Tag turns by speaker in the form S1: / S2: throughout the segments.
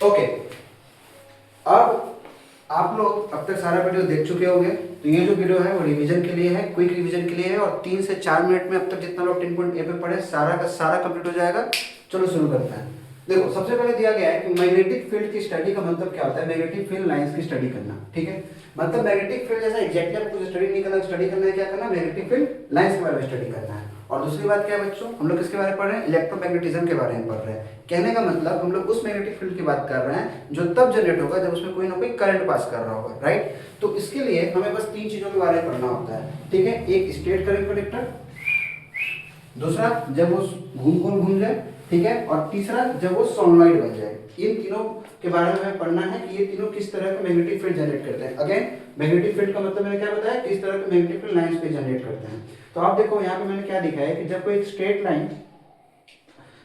S1: Okay, अब आप लोग अब तक सारा वीडियो देख चुके होंगे। तो ये जो वीडियो है वो रिवीजन के लिए है, क्विक रिवीजन के लिए है, और 3 से 4 मिनट में अब तक जितना लोग 10.A पे पढ़े सारा का सारा कंप्लीट हो जाएगा। चलो शुरू करते हैं। देखो, सबसे पहले दिया गया है कि मैग्नेटिक फील्ड की स्टडी का मतलब क्या होता है, मैग्नेटिक फील्ड लाइंस की स्टडी करना। ठीक है, मतलब मैग्नेटिक फील्ड जैसा एग्जैक्टली आपको कुछ स्टडी नहीं करना, स्टडी करना है क्या करना, मैग्नेटिक फील्ड लाइंस के बारे में स्टडी करना है। और दूसरी बात क्या है बच्चों, हम लोग किसके बारे में पढ़ रहे हैं, इलेक्ट्रोमैग्नेटिज्म के बारे में पढ़ रहे हैं। कहने का मतलब हम लोग उस मैग्नेटिक फील्ड की बात कर रहे हैं जो तब जनरेट होगा जब उसमें कोई ना कोई करंट पास कर रहा होगा, राइट। तो इसके लिए हमें बस 3 चीजों के बारे में पढ़ना होता है। ठीक है, एक स्ट्रेट करंट कंडक्टर, दूसरा जब वो घूम जाए, ठीक है, और तीसरा जब वो सोलेनॉइड बन जाए। इन तीनों के बारे में हमें पढ़ना है कि ये तीनों किस तरह का मैग्नेटिक फील्ड जनरेट करते हैं। अगेन, मैग्नेटिक फील्ड का मतलब मैंने क्या बताया, किस तरह के मैग्नेटिक फील्ड लाइंस पे जनरेट करते हैं। तो आप देखो यहाँ पे मैंने क्या लिखा है कि जब कोई स्ट्रेट लाइन,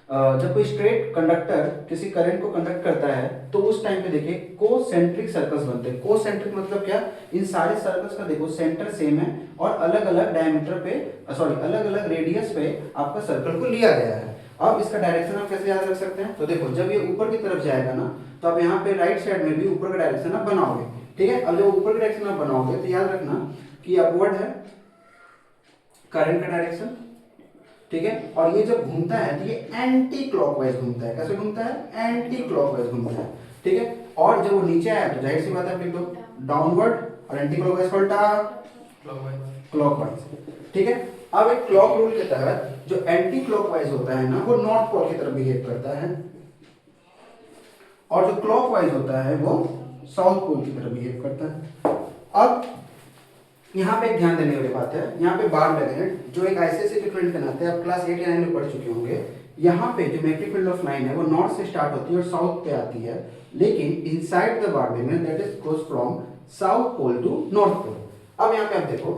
S1: जब कोई स्ट्रेट कंडक्टर किसी करंट को कंडक्ट करता है तो उस टाइम पे देखिए कोसेंट्रिक सर्कल्स बनते हैं। कोसेंट्रिक मतलब क्या, इन सारे सर्कल्स का देखो सेंटर सेम है और अलग अलग डायमीटर पे, अलग अलग रेडियस पे आपका सर्कल को लिया गया है। अब इसका डायरेक्शन आप कैसे याद रख सकते हैं, तो देखो जब ये ऊपर की तरफ जाएगा ना, तो आप यहाँ पे राइट साइड में भी ऊपर का डायरेक्शन आप बनाओगे। ठीक है, अब जब ऊपर का डायरेक्शन आप बनाओगे तो याद रखना कि अपवर्ड है करंट का डायरेक्शन। ठीक है, और ये जब घूमता है तो ये एंटी क्लॉकवाइज घूमता है। कैसे घूमता है, एंटी क्लॉकवाइज घूमता है। ठीक है, और जब वो नीचे आया तो जाहिर सी बात है आप लिख दो डाउनवर्ड, और एंटी क्लॉकवाइज को उल्टा क्लॉकवाइज। ठीक है, अब एक क्लॉक रूल के तहत जो एंटी क्लॉकवाइज होता है ना, वो नॉर्थ पोल की तरफ बिहेव करता है, और जो क्लॉकवाइज होता है वो साउथ पोल की तरफ बिहेव करता है। अब यहाँ पे एक ध्यान देने वाली बात है, यहाँ पे बार मैग्नेट जो एक आईसीएसई के फील्ड के नाते आप क्लास 8 या 9 में पढ़ चुके होंगे, यहाँ पे जो मैग्नेटिक फील्ड ऑफ लाइन है वो नॉर्थ से स्टार्ट होती है और साउथ पे आती है, लेकिन inside the bar magnet that is goes from south pole to north pole. अब यहाँ पे आप देखो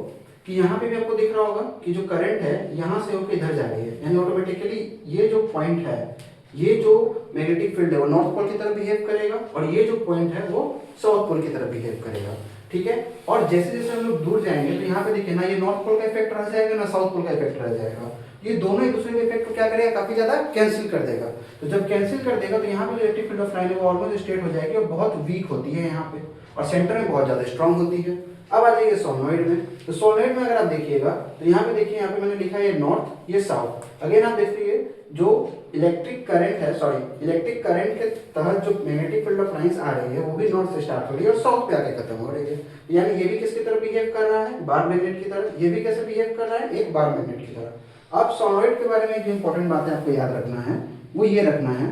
S1: कि यहाँ पे भी आपको दिख रहा होगा कि जो करंट है यहाँ से होकर इधर जा रही है, यानी ऑटोमेटिकली ये जो पॉइंट है, ये जो मैग्नेटिक फील्ड है वो नॉर्थ पोल की तरफ बिहेव करेगा, और ये जो पॉइंट है वो साउथ पोल की तरफ बिहेव करेगा। ठीक है, और जैसे जैसे हम लोग दूर जाएंगे तो यहाँ पे देखिए ना, ये नॉर्थ पोल का इफेक्ट रह जाएगा ना साउथ पोल का इफेक्ट रह जाएगा। ये दोनों एक दूसरे के इफेक्ट को क्या करेगा, काफी ज्यादा कैंसिल कर देगा। तो जब कैंसिल कर देगा तो यहाँ पे जो इलेक्ट्रिक फील्ड ऑफ लाइन है वो ऑलमोस्ट स्ट्रेट हो जाएगी और बहुत वीक होती है यहाँ पे, और सेंटर में बहुत ज्यादा स्ट्रांग होती है। अब आ जाइए सोलेनॉइड में। तो सोलेनॉइड में अगर आप देखिएगा तो यहाँ पे देखिए, यहाँ पे मैंने लिखा है नॉर्थ, ये साउथ। अगेन आप देखिए जो इलेक्ट्रिक करंट के तहत जो मैग्नेटिक फील्ड ऑफ लाइंस आ रही है वो भी नॉर्थ से स्टार्ट हो रही है और साउथ पे आके खत्म हो रही है। यानी ये भी किसकी तरह बिहेव कर रहा है, बार मैग्नेट की तरह। ये भी कैसे बिहेव कर रहा है, एक बार मैग्नेट की तरह। अब सोलेनॉइड के बारे में जो इंपॉर्टेंट बातें आपको याद रखना है वो ये रखना है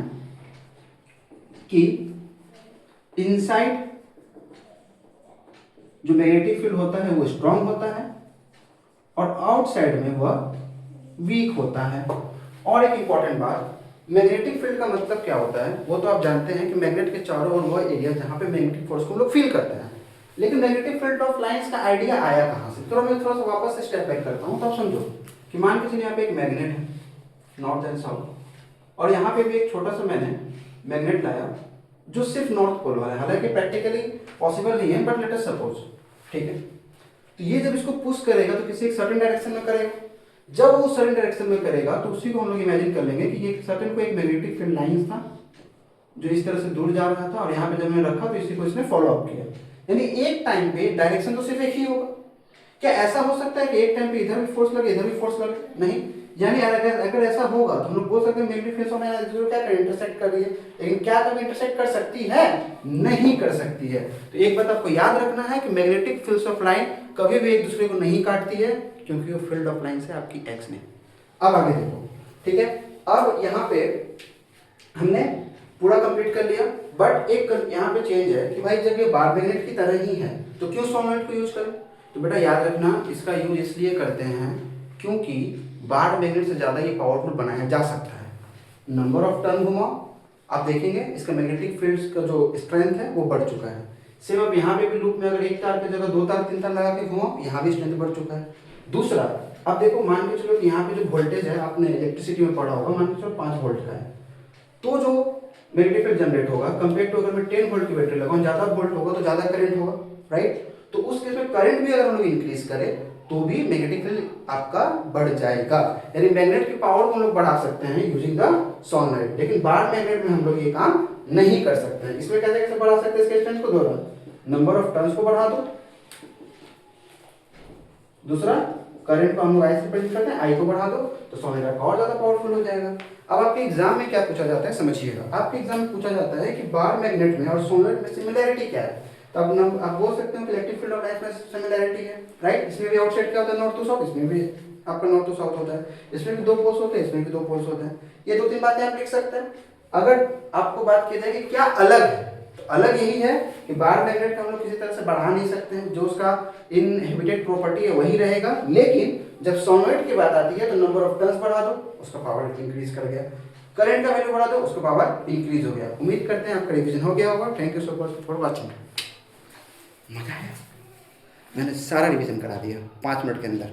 S1: कि इनसाइड जो मैग्नेटिक फील्ड होता है वो स्ट्रांग होता है और आउटसाइड में वह वीक होता है। और एक इंपॉर्टेंट बात, मैग्नेटिक फील्ड का मतलब क्या होता है वो तो आप जानते हैं कि मैग्नेट के चारों ओर वह एरिया जहां पे मैग्नेटिक फोर्स को हम लोग फील करते हैं। लेकिन मैग्नेटिक फील्ड ऑफ लाइंस का आइडिया आया कहां से, तो मैं थोड़ा सा वापस से स्टेप बैक करता हूं। तो आप समझो कि मान के चलिए यहाँ पे एक मैग्नेट है नॉर्थ एंड साउथ, और यहाँ पे भी एक छोटा सा मैंने मैग्नेट लाया जो सिर्फ नॉर्थ पोल वाला है। हालांकि प्रैक्टिकली पॉसिबल नहीं है, बट लेट अस सपोज। ठीक है, तो ये जब इसको पुश करेगा तो किसी एक सर्टेन डायरेक्शन में करेगा। जब वो सर्टेन डायरेक्शन में करेगा तो उसी को हम लोग इमेजिन कर लेंगे कि ये सर्टेन को एक मैग्नेटिक फील्ड लाइन था जो इस तरह से दूर जा रहा था, और यहाँ पे जब मैंने रखा तो इसी को इसने फॉलो अप किया। यानी एक टाइम पे डायरेक्शन तो सिर्फ एक ही होगा। क्या ऐसा हो सकता है कि एक टाइम पे इधर भी फोर्स लगे इधर भी फोर्स लगे? नहीं। यानी अगर ऐसा होगा तो हम लोग बोल सकते हैं मैग्नेटिक फील्ड ऑफ लाइन क्या कर इंटरसेक्ट कर रही है, लेकिन क्या कभी इंटरसेक्ट कर सकती है? नहीं कर सकती है। तो एक बात आपको याद रखना है कि मैग्नेटिक फील्ड्स ऑफ लाइन कभी भी एक दूसरे को नहीं काटती है, क्योंकि वो फील्ड ऑफ लाइन से आपकी एक्स ने। अब आगे देखो। ठीक है, अब यहाँ पे हमने पूरा कंप्लीट कर लिया, बट एक यहाँ पे चेंज है कि भाई जब ये बार मैग्नेट की तरह ही है तो क्यों सोलेनॉइड को यूज करें? तो बेटा याद रखना, इसका यूज इसलिए करते हैं क्योंकि बार मैग्नेट से ज्यादा ये पावरफुल बनाया जा सकता है। नंबर ऑफ टर्न घुमाओ, आप देखेंगे इसका मैग्नेटिक फील्ड का जो स्ट्रेंथ है वो बढ़ चुका है। सेम अब यहाँ पे भी लूप में अगर एक तार की जगह 2 तार 3 तार लगा के घुमाओ, यहाँ भी स्ट्रेंथ बढ़ चुका है। दूसरा, अब देखो मान के चलो कि यहाँ पे जो वोल्टेज है आपने इलेक्ट्रिसिटी में पढ़ा होगा, मान के चलो 5 वोल्ट का है, तो जो मैग्नेटिक फील्ड जनरेट होगा कंपेयर टू अगर मैं 10 वोल्ट की बैटरी लगाऊं, ज्यादा वोल्ट होगा तो ज्यादा करंट होगा, राइट। तो उस केस में करंट भी अगर हम लोग इंक्रीज करें तो भी मैग्नेटिक फील्ड आपका बढ़ जाएगा। यानी मैग्नेट की पावर को हम लोग बढ़ा सकते हैं यूजिंग द सोलेनॉइड, लेकिन बार मैग्नेट में हम लोग ये काम नहीं कर सकते हैं। इसमें कैसे कैसे बढ़ा सकते हैं इसके स्ट्रेंथ को? दोहरा, नंबर ऑफ टर्न्स को बढ़ा दो, दूसरा करंट को हम लोग आई से प्रेडिक्ट करते हैं, आई को बढ़ा दो तो सोलेनोइड और ज्यादा पावरफुल हो जाएगा। अब आपके एग्जाम में क्या पूछा जाता है समझिएगा, आपके एग्जाम में पूछा जाता है कि बार मैग्नेट में और सोलेनोइड में सिमिलैरिटी क्या है। तो अब आप बोल सकते हो कि इलेक्ट्रिक फील्ड और लाइट में सिमिलैरिटी है, राइट। इसमें भी आउटसाइड क्या होता है? नॉर्थ टू साउथ, इसमें भी आपका नॉर्थ टू साउथ होता है, इसमें भी दो पोल्स होते हैं, इसमें भी दो पोल्स होते हैं। ये दो तीन बातें आप लिख सकते हैं। अगर आपको बात की जाए कि क्या अलग है, तो अलग यही है कि बार मैग्नेट को हम लोग किसी तरह से बढ़ा नहीं सकते हैं, जो उसका इनहिबिटेड प्रॉपर्टी है वही रहेगा। लेकिन जब सोलेनोइड की बात आती है तो नंबर ऑफ टर्न्स बढ़ा दो, उसका पावर इंक्रीज कर गया, करंट का वैल्यू बढ़ा दो, उसका पावर इंक्रीज हो गया। उम्मीद करते हैं आपका रिवीजन हो गया होगा। Thank you so much for watching. मजा आया, मैंने सारा रिवीजन करा दिया 5 मिनट के अंदर।